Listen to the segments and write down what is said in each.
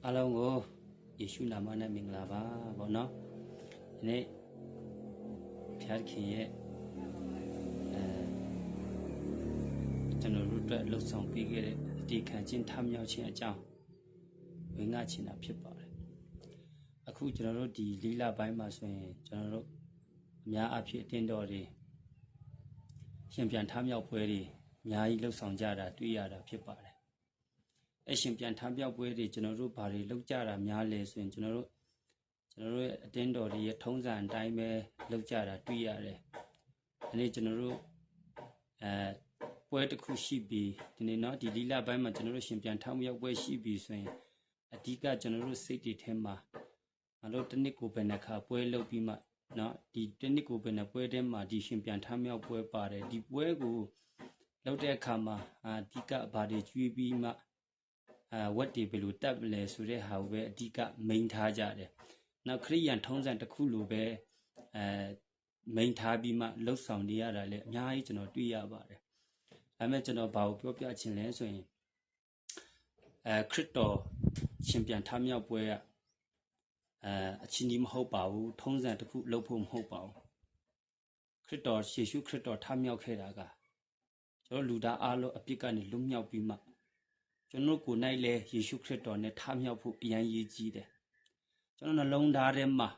အားလုံးကိုယေရှုနာမနဲ့မင်္ဂလာပါဗောနော်ဒီနေ့ဖျားခင်ရဲ့ကျွန်တော်တို့အတွက်လှုပ်ဆောင်ပေးခဲ့တဲ့အတီခံခြင်းထမြောက်ခြင်းအကြောင်းဝင်ငါချင်တာဖြစ်ပါတယ်အခုကျွန်တော်တို့ဒီလီလာပိုင်းမှာဆိုရင်ကျွန်တော်တို့အများအပြားအတင်းတော်တွေရှင်ပြန်ထမြောက်ပွဲတွေအများကြီးလှုပ်ဆောင်ကြတာတွေ့ရတာဖြစ်ပါတယ်အရှင်ပြန်ထမြောက်ပွဲတွေကျွန်တော်တို့ဘာတွေလုပ်ကြတာများလဲဆိုရင်ကျွန်တော်တို့ရဲ့အတင်းတော်တွေရဲ့ထုံးစံအတိုင်းပဲလုပ်ကြတာတွေ့ရတယ်ဒီနေ့ကျွန်တော်တို့ပွဲတစ်ခုရှိပြီးဒီနေ့နော်ဒီလီလာပိုင်းမှာကျွန်တော်တို့ရှင်ပြန်ထမြောက်ပွဲရှိပြီးဆိုရင်အဓိကကျွန်တော်တို့စိတ်တွေထဲမှာမလို့တစ်နှစ်ကိုပဲနှစ်ခါပွဲလုပ်ပြီးမှနော်ဒီတစ်နှစ်ကိုပဲနှစ်ပွဲထဲမှာဒီရှင်ပြန်ထမြောက်ပွဲပါတယ်ဒီပွဲကိုလုပ်တဲ့အခါမှာအဓိကဘာတွေကျွေးပြီးမှဝတ်တွေဘယ်လိုတက်လဲဆိုတဲ့ဟာကိုပဲအဓိကမိန်ထားကြတယ်။နောက်ခရိယန်ထုံးစံတစ်ခုလိုပဲမိန်ထားပြီးမှလှုပ်ဆောင်နေရတာလည်းအများကြီးကျွန်တော်တွေ့ရပါတယ်။ဒါပေမဲ့ကျွန်တော်ဘာကိုပြောပြချင်လဲဆိုရင်ခရစ်တော်ရှင်ပြန်ထမြောက်ပွဲကအချင်းကြီးမဟုတ်ပါဘူးထုံးစံတစ်ခုလုပ်ဖို့မဟုတ်ပါဘူး။ခရစ်တော်ယေရှုခရစ်တော်ထမြောက်ခဲ့တာကကျွန်တော်လူသားအားလုံးအပြစ်ကနေလွတ်မြောက်ပြီးမှကျွန်တော်ကိုယ်၌လည်းယေရှုခရစ်တော်နဲ့ထမြောက်ဖို့အရန်ရည်ကြီးတယ်ကျွန်တော်နှလုံးသားထဲမှာ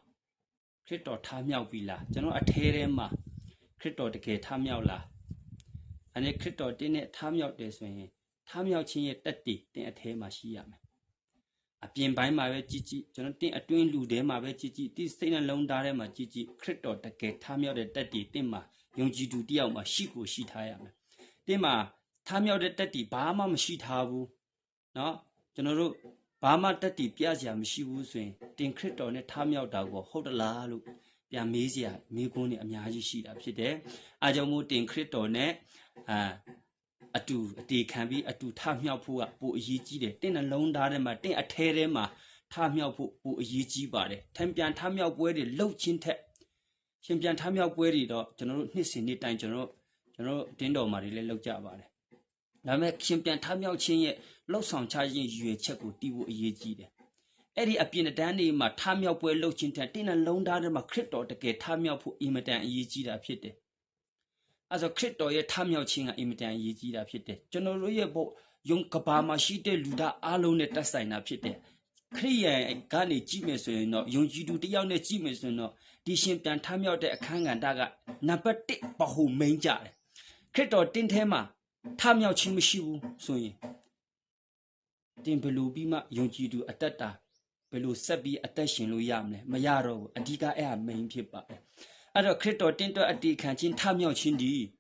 ခရစ်တော်ထမြောက်ပြီလားကျွန်တော်အထဲထဲမှာခရစ်တော်တကယ်ထမြောက်လားအဲ့ဒီခရစ်တော်တင်းနဲ့ထမြောက်တယ်ဆိုရင်ထမြောက်ခြင်းရဲ့တက်တည်တင်းအထဲမှာရှိရမယ်အပြင်ပိုင်းမှာပဲကြည်ကြည်ကျွန်တော်တင်းအတွင်းလူထဲမှာပဲကြည်ကြည်ဒီစိတ်နှလုံးသားထဲမှာကြည်ကြည်ခရစ်တော်တကယ်ထမြောက်တဲ့တက်တည်တင်းမှာယုံကြည်သူတယောက်မှာရှိကိုရှိထားရမယ်တင်းမှာထမြောက်တဲ့တက်တည်ဘာမှမရှိထားဘူးနော်ကျွန်တော်တို့ဘာမှတက်တည်ပြစရာမရှိဘူးဆိုရင်တင်ခရစ်တော်နဲ့ထားမြောက်တာကိုဟုတ်တလားလို့ပြန်မေးစရာမေးခွန်းတွေအများကြီးရှိတာဖြစ်တယ်အားကြောင့်မို့တင်ခရစ်တော်နဲ့အတူအတေခံပြီးအတူထားမြောက်ဖို့ကပိုအရေးကြီးတယ်တင့်နှလုံးသားထဲမှာတင့်အထဲထဲမှာထားမြောက်ဖို့ပိုအရေးကြီးပါတယ်ထံပြန်ထားမြောက်ပွဲတွေလှုပ်ချင်းထက်ရှင်ပြန်ထားမြောက်ပွဲတွေတော့ကျွန်တော်တို့နှစ်စဉ်နှစ်တိုင်းကျွန်တော်တင်းတော်မှာတွေလည်းလှုပ်ကြပါတယ်ဒါပေမဲ့ရှင်ပြန်ထားမြောက်ခြင်းရဲ့လှုပ်ဆောင်ချခြင်းရွေချက်ကိုတီးဖို့အရေးကြီးတယ်။အဲ့ဒီအပြင်တန်းတွေမှာထားမြောက်ပွဲလှုပ်ခြင်းတဲ့တင်းနှလုံးသားထဲမှာခရစ်တော်တကယ်ထားမြောက်ဖို့အင်မတန်အရေးကြီးတာဖြစ်တယ်။အဲဆိုခရစ်တော်ရဲ့ထားမြောက်ခြင်းကအင်မတန်အရေးကြီးတာဖြစ်တယ်။ကျွန်တော်တို့ရဲ့ဘုယုံကဘာမှာရှိတဲ့လူသားအားလုံးနဲ့တက်ဆိုင်တာဖြစ်တယ်။ခရိယန်ကနေကြည့်မယ်ဆိုရင်တော့ယုံကြည်သူတယောက်နဲ့ကြည့်မယ်ဆိုရင်တော့ဒီရှင်ပြန်ထားမြောက်တဲ့အခန်းကဏ္ဍကနံပါတ်1ဘဟုမိန်ကြတယ်။ခရစ်တော်တင်းထဲမှာထားမြောက်ခြင်းမရှိဘူးဆိုရင်တင်ဘလူပြီးမှယုံကြည်သူအသက်တာဘယ်လိုဆက်ပြီးအသက်ရှင်လို့ရမလဲမရတော့ဘူးအဓိကအဲ့ဟာမိန်ဖြစ်ပါတယ်အဲ့တော့ခရစ်တော်တင်းတော်အတေခံခြင်းထမြောက်ခြင်းဒီ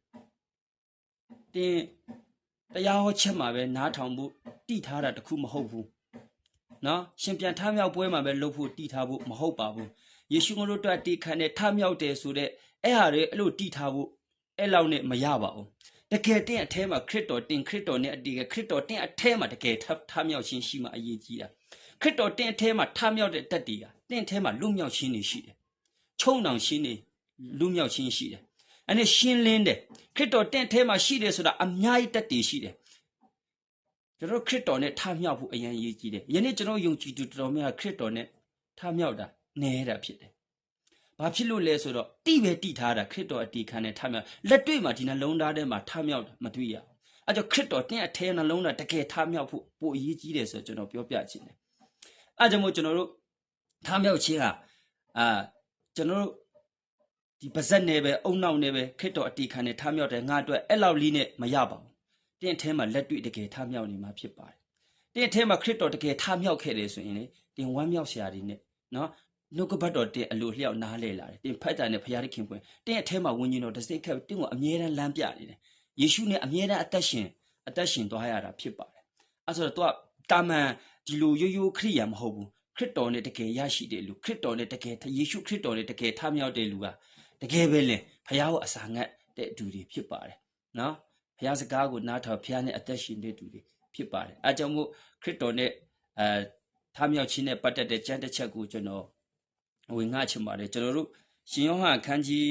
တင်တရားဟောချက်မှာပဲနားထောင်ဖို့တိထားတာတခုမဟုတ်ဘူးနော်ရှင်ပြန်ထမြောက်ပွဲမှာပဲလုပ်ဖို့တိထားဖို့မဟုတ်ပါဘူးယေရှုခရစ်တော်အတေခံနဲ့ထမြောက်တယ်ဆိုတဲ့အဲ့ဟာတွေအဲ့လိုတိထားဖို့အဲ့လောက်နဲ့မရပါဘူးတကယ်တင်းအထဲမှာခရစ်တော်နဲ့အတီးကခရစ်တော်တင်းအထဲမှာတကယ်ထမြောက်ခြင်းရှိမှအရေးကြီးတာခရစ်တော်တင်းအထဲမှာထမြောက်တဲ့တက်တီးကတင်းအထဲမှာလွတ်မြောက်ခြင်းတွေရှိတယ်ချုံနှောင်ခြင်းတွေလွတ်မြောက်ခြင်းရှိတယ်အဲ့ဒါရှင်းလင်းတယ်ခရစ်တော်တင်းအထဲမှာရှိတယ်ဆိုတာအများကြီးတက်တီးရှိတယ်ကျွန်တော်ခရစ်တော်နဲ့ထမြောက်ဖို့အရင်ရေးကြည့်တယ်ယနေ့ကျွန်တော်ယုံကြည်သူတော်များခရစ်တော်နဲ့ထမြောက်တာနေတာဖြစ်တယ်ဘာဖြစ်လို့လဲဆိုတော့တိပဲတိထားတာခရစ်တော်အတီခံနဲ့ထမြောက်လက်တွေ့မှာဒီနှလုံးသားထဲမှာထမြောက်တာမတွေ့ရဘူးအဲကြောင့်ခရစ်တော်တင်းအထဲနှလုံးသားတကယ်ထမြောက်ဖို့ပိုအရေးကြီးတယ်ဆိုတော့ကျွန်တော်ပြောပြချင်တယ်အဲကြောင့်မို့ကျွန်တော်တို့ထမြောက်ခြင်းကကျွန်တော်တို့ဒီပါဇက်နဲ့ပဲအုံနောက်နဲ့ပဲခရစ်တော်အတီခံနဲ့ထမြောက်တယ်ငါအတွက်အဲ့လောက်လေးနဲ့မရပါဘူးတင်းအထဲမှာလက်တွေ့တကယ်ထမြောက်နေမှာဖြစ်ပါတယ်တင်းအထဲမှာခရစ်တော်တကယ်ထမြောက်ခဲ့တယ်ဆိုရင်လေတင်းဝမ်းမြောက်စရာတွေနဲ့နော်နှုတ်ကပတ်တော်တင်အလိုလျောက်နားလဲလာတယ်တင်ဖတ်တာနဲ့ဘုရားသခင်ပွင့်တင်အထဲမှာဝิญဉ်တော်တစိမ့်ခက်တင်ကိုအမြဲတမ်းလမ်းပြနေတယ်ယေရှုနဲ့အမြဲတမ်းအသက်ရှင်သွားရတာဖြစ်ပါတယ်အဲဆိုတော့ तू တာမန်ဒီလိုရိုးခရိယာမဟုတ်ဘူးခရစ်တော်နဲ့တကယ်ရရှိတဲ့လူခရစ်တော်နဲ့တကယ်ယေရှုခရစ်တော်နဲ့တကယ်ထမြောက်တဲ့လူကတကယ်ပဲလေဘုရားကိုအစာငတ်တဲ့အတူတွေဖြစ်ပါတယ်နော်ဘုရားစကားကိုနားထောင်ဘုရားနဲ့အသက်ရှင်တဲ့သူတွေဖြစ်ပါတယ်အဲကြောင့်မို့ခရစ်တော်နဲ့ထမြောက်ခြင်းနဲ့ပတ်သက်တဲ့ကျမ်းတစ်ချက်ကိုကျွန်တော်ဝင်ငါချင်ပါတယ်ကျွန်တော်တို့ရှင်ယောဟန်အခန်းကြီး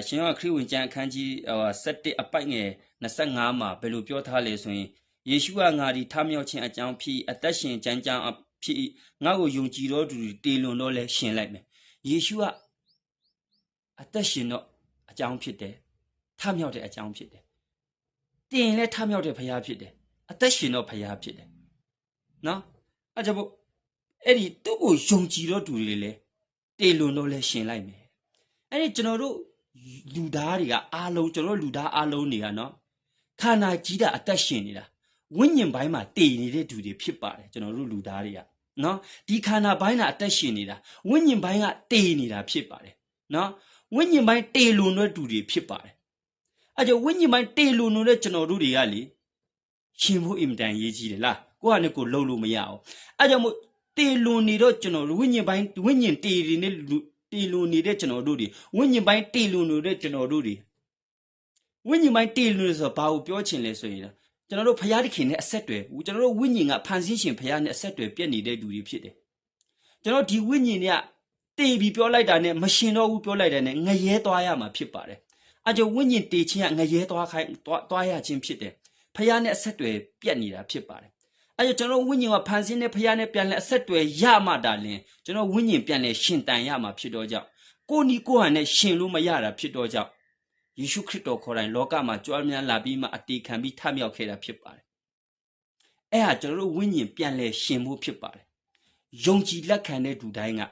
ရှင်ယောဟန်ခရစ်ဝင်ကျမ်းအခန်းကြီး7အပိုက်ငယ်25မှာဘယ်လိုပြောထားလဲဆိုရင်ယေရှုကငါဒီထမြောက်ခြင်းအကြောင်းဖြစ်အသက်ရှင်ကျမ်းကြောင်း ဖြစ်ငါ့ကိုယုံကြည်တော်သူတေလွန်တော့လဲရှင်လိုက်မယ်ယေရှုကအသက်ရှင်တော့အကြောင်းဖြစ်တယ်ထမြောက်တဲ့အကြောင်းဖြစ်တယ်တင်လဲထမြောက်တဲ့ဖရားဖြစ်တယ်အသက်ရှင်တော့ဖရားဖြစ်တယ်နော်အဲကြောင့်အဲ့ဒီသူ့ကိုယုံကြည်တော့သူတွေလဲတေလွန်တော့လဲရှင်လိုက်မယ်အဲ့ဒီကျွန်တော်တို့လူသားတွေကအားလုံးကျွန်တော်တို့လူသားအားလုံးတွေကနော်ခန္ဓာကြီးတာအသက်ရှင်နေတာဝိညာဉ်ပိုင်းမှာတည်နေတဲ့သူတွေဖြစ်ပါတယ်ကျွန်တော်တို့လူသားတွေကနော်ဒီခန္ဓာပိုင်းကအသက်ရှင်နေတာဝိညာဉ်ပိုင်းကတည်နေတာဖြစ်ပါတယ်နော်ဝိညာဉ်ပိုင်းတည်လွန်တဲ့သူတွေဖြစ်ပါတယ်အဲကြောင့်ဝိညာဉ်ပိုင်းတည်လွန်တဲ့ကျွန်တော်တို့တွေကလေရှင်ဖို့အင်တန်ရေးကြီးတယ်လားကိုကလည်းကိုလှုပ်လို့မရအောင်အဲကြောင့်မို့တည်လွန်နေတော့ကျွန်တော်တို့ဝိညာဉ်ပိုင်းဝိညာဉ်တည်နေတဲ့တည်လွန်နေတဲ့ကျွန်တော်တို့တွေဝိညာဉ်ပိုင်းတည်လွန်နေတဲ့ကျွန်တော်တို့တွေဝိညာဉ်ပိုင်းတည်လွန်ဆိုတော့ဘာကိုပြောချင်လဲဆိုရင်ကျွန်တော်တို့ဖျားသခင်နဲ့အဆက်တွေကျွန်တော်တို့ဝိညာဉ်ကဖန်ဆင်းရှင်ဖျားနဲ့အဆက်တွေပြည့်နေတဲ့သူတွေဖြစ်တယ်ကျွန်တော်ဒီဝိညာဉ်တွေကတည်ပြီးပြောလိုက်တာနဲ့မရှင်တော့ဘူးပြောလိုက်တာနဲ့ငရဲသွားရမှာဖြစ်ပါတယ်အဲကြောင့်ဝိညာဉ်တည်ခြင်းကငရဲသွားရခြင်းဖြစ်တယ်ဖျားနဲ့အဆက်တွေပြည့်နေတာဖြစ်ပါတယ်အဲကြောင့်ကျွန်တော်ဝိညာဉ်ကဖန်ဆင်းတဲ့ဖျားနဲ့ပြန်လဲအဆက်တွေရမှတာလင်ကျွန်တော်ဝိညာဉ်ပြန်လဲရှင်တန်ရမှာဖြစ်တော့ကြောင့်ကိုနီကိုဟန်နဲ့ရှင်လို့မရတာဖြစ်တော့ကြောင့်ယေရှုခရစ်တော်ခေါ်တိုင်းလောကမှာကြွားများလာပြီးမှအတေခံပြီးထမြောက်ခဲ့တာဖြစ်ပါတယ်။အဲဟာကျွန်တော်တို့ဝိညာဉ်ပြန်လဲရှင်ဖို့ဖြစ်ပါတယ်။ယုံကြည်လက်ခံတဲ့သူတိုင်းက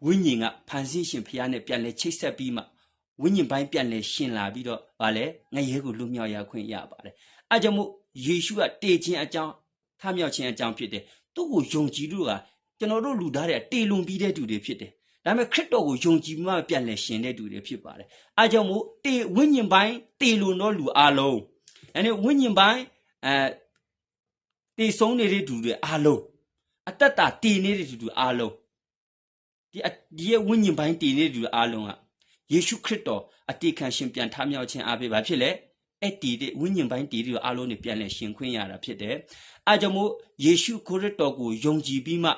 ဝိညာဉ်ကဖန်ဆင်းရှင်ဖျားနဲ့ပြန်လဲချိတ်ဆက်ပြီးမှဝိညာဉ်ပိုင်းပြန်လဲရှင်လာပြီးတော့ဗာလဲငရဲကိုလွတ်မြောက်ရခွင့်ရပါတယ်။အဲကြောင့်မို့ယေရှုကတေခြင်းအကြောင်းထမြောက်ခြင်းအကြောင်းဖြစ်တယ်။သူ့ကိုယုံကြည်လို့ကကျွန်တော်တို့လူသားတွေတေလွန်ပြီးတဲ့သူတွေဖြစ်တယ်။ဒါပေမဲ့ခရစ်တော်ကိုယုံကြည်မှပြန်လဲရှင်တဲ့သူတွေဖြစ်ပါတယ်။အဲကြောင့်မို့ဝိညာဉ်ပိုင်းတေလွန်တော့လူအလုံးအဲဒီဝိညာဉ်ပိုင်းတေဆုံးနေတဲ့သူတွေအလုံးအတ္တတာတည်နေတဲ့သူတွေအလုံးဒီရဲ့ဝိညာဉ်ပိုင်းတည်နေတဲ့သူတွေအလုံးကယေရှုခရစ်တော်အတေခံရှင်ပြန်ထမြောက်ခြင်းအပြင်ဘာဖြစ်လဲအဲ့ဒီဝိညာဉ်ပိုင်းတည်တဲ့အလုံးတွေပြန်လဲရှင်ခွင့်ရတာဖြစ်တယ်။အဲကြောင့်မို့ယေရှုခရစ်တော်ကိုယုံကြည်ပြီးမှ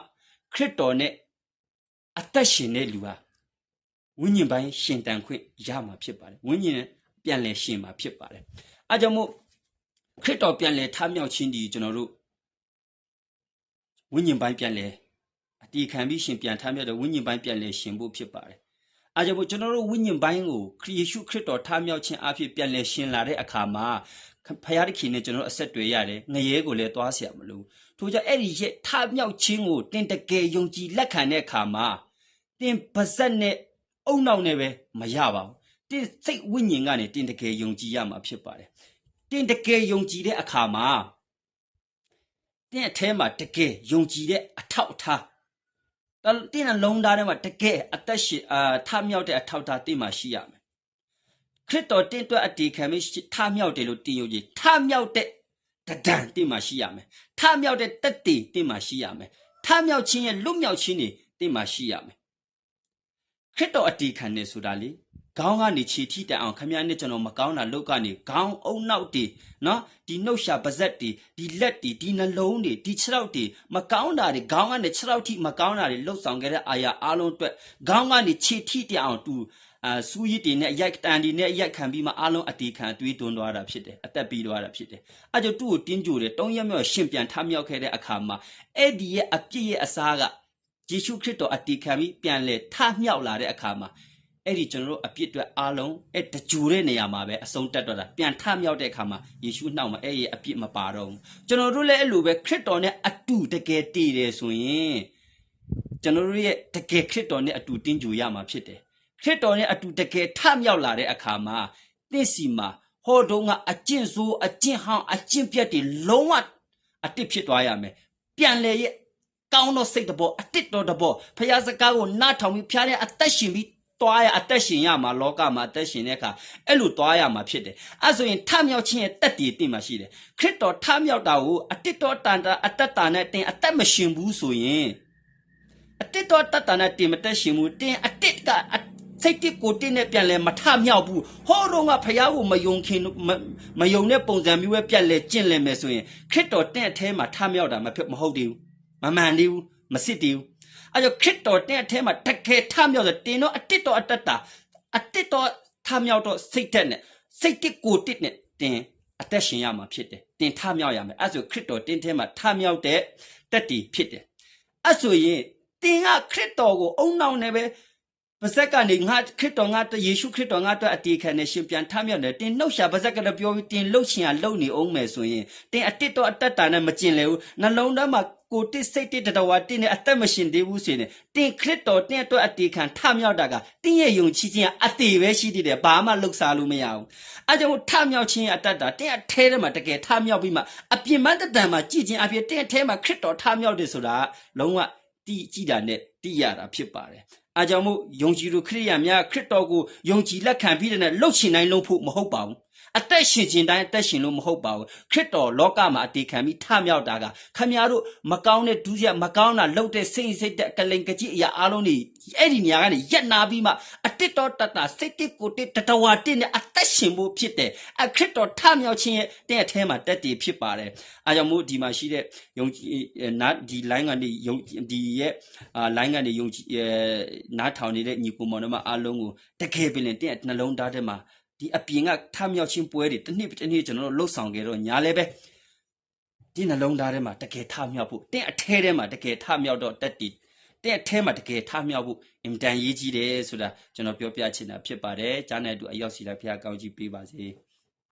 ခရစ်တော်နဲ့အသက်ရှင်တဲ့လူဟာဝိညာဉ်ပိုင်းရှင်တန်ခွင့်ရမှာဖြစ်ပါတယ်ဝိညာဉ်ပြန်လဲရှင်မှာဖြစ်ပါတယ်အဲကြောင့်မို့ခရစ်တော်ပြန်လဲထမြောက်ခြင်းဒီကျွန်တော်တို့ဝိညာဉ်ပိုင်းပြန်လဲအတီခံပြီးရှင်ပြန်ထမြောက်တဲ့ဝိညာဉ်ပိုင်းပြန်လဲရှင်ဖို့ဖြစ်ပါတယ်အဲကြောင့်မို့ကျွန်တော်တို့ဝိညာဉ်ပိုင်းကိုယေရှုခရစ်တော်ထမြောက်ခြင်းအဖြစ်ပြန်လဲရှင်လာတဲ့အခါမှာဖယားသခင်နဲ့ကျွန်တော်အဆက်တွေရတယ်ငရဲကိုလည်းသွားเสียမလို့ထို့ကြောင့်အဲ့ဒီရဲ့ထမြောက်ခြင်းကိုတင်တကယ်ယုံကြည်လက်ခံတဲ့အခါမှာတင်ပါဇက်နဲ့အုံနောက်နဲ့ပဲမရပါဘူးတင်စိတ်ဝိညာဉ်ကနေတင်တကယ်ယုံကြည်ရမှာဖြစ်ပါတယ်တင်တကယ်ယုံကြည်တဲ့အခါမှာတင်အထဲမှာတကယ်ယုံကြည်တဲ့အထောက်အထားတင်နှလုံးသားထဲမှာတကယ်အသက်ရှင်ထမြောက်တဲ့အထောက်အထားတင်မှာရှိရမယ်ခရစ်တော်တင်အတွက်အတေခံပြီးထမြောက်တယ်လို့တင်ယုံကြည်ထမြောက်တဲ့တဒံတင်မှာရှိရမယ်ထမြောက်တဲ့တက်တေတင်မှာရှိရမယ်ထမြောက်ခြင်းရဲ့လွတ်မြောက်ခြင်းတွေတင်မှာရှိရမယ်ခရစ်တော်အတေခံနေဆိုတာလေခေါင်းကနေခြေထိတက်အောင်ခမည်းနဲ့ကျွန်တော်မကောင်းတာလုတ်ကနေခေါင်းအုံနောက်တွေနော်ဒီနှုတ်ရှာပါဇက်တွေဒီလက်တွေဒီနှလုံးတွေဒီခြေထောက်တွေမကောင်းတာတွေခေါင်းကနေခြေထောက်ထိမကောင်းတာတွေလှုပ်ဆောင်ခဲ့တဲ့အာရအားလုံးအတွက်ခေါင်းကနေခြေထိတက်အောင်သူစူးရည်တွေနဲ့ရိုက်တန်တွေနဲ့ရိုက်ခံပြီးမှအားလုံးအတေခံတွေးတွန်းသွားတာဖြစ်တယ်အသက်ပြီးသွားတာဖြစ်တယ်အဲကြောင့်သူ့ကိုတင်းကြိုတယ်၃ရက်မြောက်ရှင်ပြန်ထမြောက်ခဲ့တဲ့အခါမှာအဲ့ဒီရဲ့အပြစ်ရဲ့အစားကယေရှုခရစ်တော်အတေခံပြီးပြန်လဲထမြောက်လာတဲ့အခါမှာအဲ့ဒီကျွန်တော်တို့အပြစ်အတွက်အားလုံးအဲ့တကြိုတဲ့နေရာမှာပဲအဆုံးတက်တော့တာပြန်ထမြောက်တဲ့အခါမှာယေရှုနှောက်မှာအဲ့ဒီအပြစ်မပါတော့ဘူးကျွန်တော်တို့လည်းအဲ့လိုပဲခရစ်တော်နဲ့အတူတကယ်တည်တယ်ဆိုရင်ကျွန်တော်တို့ရဲ့တကယ်ခရစ်တော်နဲ့အတူတင်းကြိုရမှာဖြစ်တယ်ခရစ်တော်နဲ့အတူတကယ်ထမြောက်လာတဲ့အခါမှာသင်စီမှာဟောတုံးကအကျင့်ဆိုးအကျင့်ဟောင်းအကျင့်ပြတ်တွေလုံးဝအတစ်ဖြစ်သွားရမယ်ပြန်လေရဲ့ကောင်းသောစိတ်တဘောအတစ်တော်တဘောဖခင်စကားကိုနားထောင်ပြီးဖျားတဲ့အသက်ရှင်ပြီးသွားရအသက်ရှင်ရမှာလောကမှာအသက်ရှင်တဲ့အခါအဲ့လိုသွားရမှာဖြစ်တယ်အဲဆိုရင်ထမြောက်ခြင်းရဲ့တက်တည်တင်မှာရှိတယ်ခရစ်တော်ထမြောက်တာကိုအတစ်တော်တန်တာအသက်တာနဲ့တင်အသက်မရှင်ဘူးဆိုရင်အတစ်တော်တတ်တာနဲ့တင်မတက်ရှင်ဘူးတင်အတစ်ကစိတ်တစ်ကိုတင်းနဲ့ပြန်လဲမထမြောက်ဘူးဟောတော့ကဖခင်ကိုမယုံခင်မယုံတဲ့ပုံစံမျိုးပဲပြန်လဲကျင့်လဲမယ်ဆိုရင်ခရစ်တော်တင့်အထဲမှာထမြောက်တာမဟုတ်သေးဘူးမမှန်သေးဘူးမစစ်သေးဘူးအဲကြောင့်ခရစ်တော်တင့်အထဲမှာတကယ်ထမြောက်တဲ့တင်တော့အတစ်တော်အတ္တတာအတစ်တော်ထမြောက်တော့စိတ်တက်နဲ့စိတ်တစ်ကိုတစ်နဲ့တင်အသက်ရှင်ရမှာဖြစ်တယ်တင်ထမြောက်ရမယ်အဲဆိုခရစ်တော်တင်းထဲမှာထမြောက်တဲ့ တက်တည်ဖြစ်တယ်အဲ့ဆိုရင်တင်ကခရစ်တော်ကိုအုံနောက်နဲ့ပဲပါဇက်ကနေငါခရစ်တော်ငါယေရှုခရစ်တော်ငါအတွက်အတေခံနဲ့ရှင်ပြန်ထမြောက်တယ်တင်နှုတ်ရှာပါဇက်ကလည်းပြောပြီးတင်လှုပ်ရှင်ရလှုပ်နေအောင်မယ်ဆိုရင်တင်အတစ်တော့အတက်တာနဲ့မကျင်လေဘူးနှလုံးသားမှာကိုတစ်စိတ်တစ်တဝါတင်းနဲ့အသက်မရှင်သေးဘူးဆိုရင်တင်ခရစ်တော်တင်အတွက်အတေခံထမြောက်တာကတင်းရဲ့ယုံကြည်ခြင်းအသေးပဲရှိသေးတယ်ဘာမှလှုပ်ရှားလို့မရဘူးအဲကြောင့်ထမြောက်ခြင်းအတက်တာတင်အထဲထဲမှာတကယ်ထမြောက်ပြီးမှအပြင်မတန်မှာကြည်ခြင်းအပြင်တင်အထဲမှာခရစ်တော်ထမြောက်တယ်ဆိုတာလုံးဝတီးကြည့်တာနဲ့တီးရတာဖြစ်ပါတယ်အားကြောင့်မို့ယုံကြည်သူခရစ်ယာန်များခရစ်တော်ကိုယုံကြည်လက်ခံပြီးတဲ့လှုပ်ရှင်တိုင်းလုံးဖို့မဟုတ်ပါဘူးအသက်ရှင်ခြင်းတိုင်းအသက်ရှင်လို့မဟုတ်ပါဘူးခရစ်တော်လောကမှာအတေခံပြီးထမြောက်တာကခမည်းတော်မကောင်းတဲ့ဒုစရမကောင်းတာလှုပ်တဲ့စိတ်စိတ်ကလိန်ကကြီးအရာအလုံးတွေအဲ့ဒီနေရာကနေရက်နာပြီးမှအတစ်တော်တတစိတ်တစ်ကိုတစ်တဝါတစ်နဲ့အသက်ရှင်ဖို့ဖြစ်တယ်ခရစ်တော်ထမြောက်ခြင်းရဲ့တဲ့အထဲမှာတက်တည်ဖြစ်ပါတယ်အားကြောင့်မို့ဒီမှာရှိတဲ့ယုံကြည်ဒီ line ကနေယုံဒီရဲ့line ကနေယုံကြည်နားထောင်နေတဲ့ညီကိုမောင်နှမအားလုံးကိုတကယ်ပင်တဲ့နှလုံးသားထဲမှာဒီအပြင်ကထမြောက်ခြင်းပွဲတွေတစ်နှစ်ကျွန်တော်တို့လှုပ်ဆောင်ကြတော့ညာလည်းပဲဒီနှလုံးသားထဲမှာတကယ်ထမြောက်ဖို့တဲ့အထဲထဲမှာတကယ်ထမြောက်တော့တက်တည်တဲ့အထဲမှာတကယ်ထမြောက်ဖို့အင်တန်ရေးကြီးတယ်ဆိုတာကျွန်တော်ပြောပြချင်တာဖြစ်ပါတယ်ကြားနေတူအရောက်စီလိုက်ဖျားကောင်းကြီးပေးပါစေ